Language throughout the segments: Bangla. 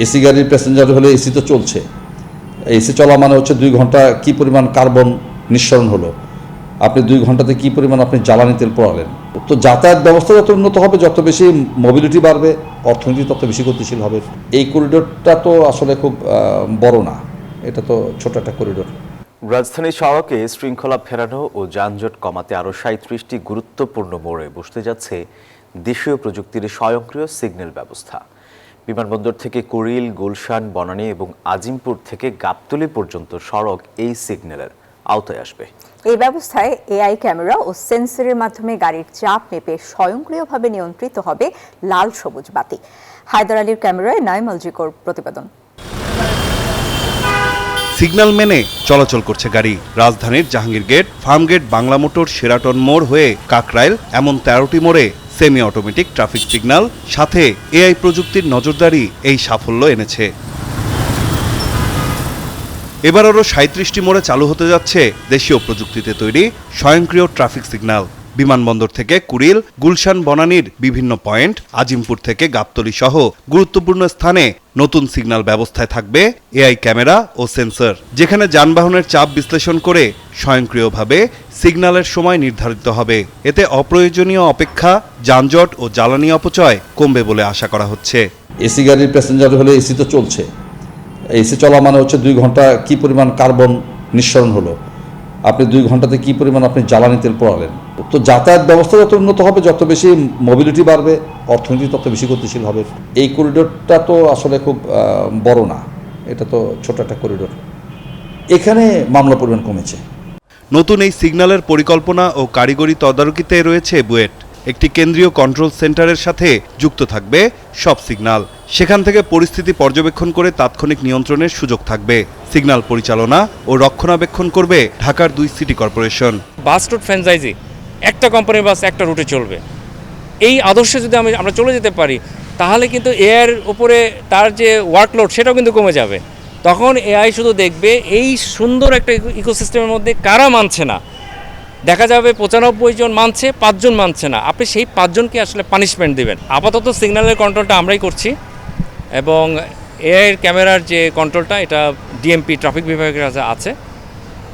এসি গাড়ির প্যাসেঞ্জার হলে এসি তো চলছে, এসি চলা মানে হচ্ছে 2 ঘন্টা কী পরিমাণ কার্বন নিঃসরণ হলো, আপনি 2 ঘন্টাতে কী পরিমাণ আপনি জ্বালানি তেল পোড়ালেন। তো যাতায়াত ব্যবস্থা যত উন্নত হবে, যত বেশি মোবিলিটি বাড়বে, অর্থনীতি তত বেশি গতিশীল হবে। এই করিডোরটা তো আসলে খুব বড় না, এটা তো ছোট একটা করিডোর। রাজধানী সড়কে শৃঙ্খলা ফেরানো ও যানজট কমাতে আরও 37টি গুরুত্বপূর্ণ মোড়ে বসতে যাচ্ছে দেশীয় প্রযুক্তির স্বয়ংক্রিয় সিগন্যাল ব্যবস্থা। বিমানবন্দর থেকে কুড়িল, গুলশান, বনানী এবং আজিমপুর থেকে গাবতলী পর্যন্ত সড়ক এই সিগন্যালের আওতায় আসবে। এই ব্যবস্থায় এআই ক্যামেরা ও সেন্সরের মাধ্যমে গাড়ির চাপ মেপে স্বয়ংক্রিয়ভাবে নিয়ন্ত্রিত হবে লাল সবুজ বাতি। হায়দার আলীর ক্যামেরায় নাইম আলজিকোর প্রতিবেদন। সিগন্যাল মেনে চলাচল করছে গাড়ি। রাজধানীর Jahangir Gate, Farmgate, Bangla Motor, Sheraton মোড় হয়ে কাকরাইল, এমন 13টি মোড়ে সেমি অটোমেটিক ট্রাফিক সিগন্যাল, সাথে এআই প্রযুক্তির নজরদারি এই সাফল্য এনেছে। এবার আরও 37টি মোড়ে চালু হতে যাচ্ছে দেশীয় প্রযুক্তিতে তৈরি স্বয়ংক্রিয় ট্রাফিক সিগন্যাল। বিমানবন্দর থেকে কুড়িল, গুলশান, বনানীর বিভিন্ন পয়েন্ট, আজিমপুর থেকে গাবতলী সহ গুরুত্বপূর্ণ স্থানে নতুন সিগন্যাল ব্যবস্থায় থাকবে এআই ক্যামেরা ও সেন্সর, যেখানে যানবাহনের চাপ বিশ্লেষণ করে স্বয়ংক্রিয়ভাবে সিগন্যালের সময় নির্ধারিত হবে। এতে অপ্রয়োজনীয় অপেক্ষা, যানজট ও জ্বালানি অপচয় কমবে বলে আশা করা হচ্ছে। এসি গাড়ির প্যাসেঞ্জার হলে এসি তো চলছে, এসি চলা মানে হচ্ছে 2 ঘন্টা কী পরিমাণ কার্বন নিঃসরণ হলো, আপনি 2 ঘন্টাতে কী পরিমাণ আপনি জ্বালানি তেল পোড়ালেন। তো যাতায়াত ব্যবস্থা যত উন্নত হবে, যত বেশি মোবিলিটি বাড়বে, অর্থনীতি তত বেশি গতিশীল হবে। এই করিডোরটা তো আসলে খুব বড় না, এটা তো ছোট একটা করিডোর। এখানে মামলা পরিমাণ কমেছে। নতুন এই সিগন্যালের পরিকল্পনা ও কারিগরি তদারকিতে রয়েছে বুয়েট। একটি কেন্দ্রীয় কন্ট্রোল সেন্টারের সাথে যুক্ত থাকবে সব সিগন্যাল। সেখান থেকে পরিস্থিতি পর্যবেক্ষণ করে তাৎক্ষণিক নিয়ন্ত্রণের সুযোগ থাকবে। সিগন্যাল পরিচালনা ও রক্ষণাবেক্ষণ করবে ঢাকার 2 city corporation. Bus route franchise, একটা কোম্পানির বাস একটা রুটে চলবে। এই আদর্শে যদি আমরা চলে যেতে পারি, তাহলে কিন্তু এআইয়ের উপরে তার যে ওয়ার্কলোড সেটাও কিন্তু কমে যাবে। তখন এআই শুধু দেখবে এই সুন্দর একটা ইকোসিস্টেমের মধ্যে কারা মানছে না। দেখা যাবে 95 জন মানছে, 5 জন মানছে না, আপনি সেই 5 জনকে আসলে পানিশমেন্ট দিবেন। আপাতত সিগন্যালের কন্ট্রোলটা আমরাই করছি এবং এআইয়ের ক্যামেরার যে কন্ট্রোলটা এটা ডিএমপি ট্রাফিক বিভাগের কাছে আছে।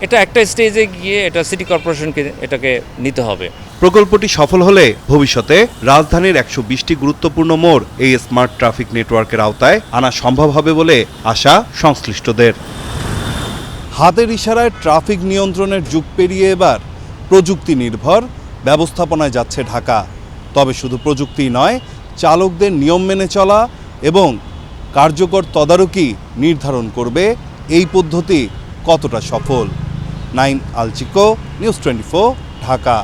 এটা একটা স্টেজে গিয়ে এটা সিটি কর্পোরেশনকে এটাকে নিতে হবে। প্রকল্পটি সফল হলে ভবিষ্যতে রাজধানীর 120টি গুরুত্বপূর্ণ মোড় এই স্মার্ট ট্রাফিক নেটওয়ার্কের আওতায় আনা সম্ভব হবে বলে আশা সংশ্লিষ্টদের। হাতের ইশারায় ট্রাফিক নিয়ন্ত্রণের যুগ পেরিয়ে এবার প্রযুক্তি নির্ভর ব্যবস্থাপনায় যাচ্ছে ঢাকা। তবে শুধু প্রযুক্তি নয়, চালকদের নিয়ম মেনে চলা এবং কার্যকর তদারকি নির্ধারণ করবে এই পদ্ধতি কতটা সফল। নাইম আলচিকো, নিউজ 24, ঢাকা।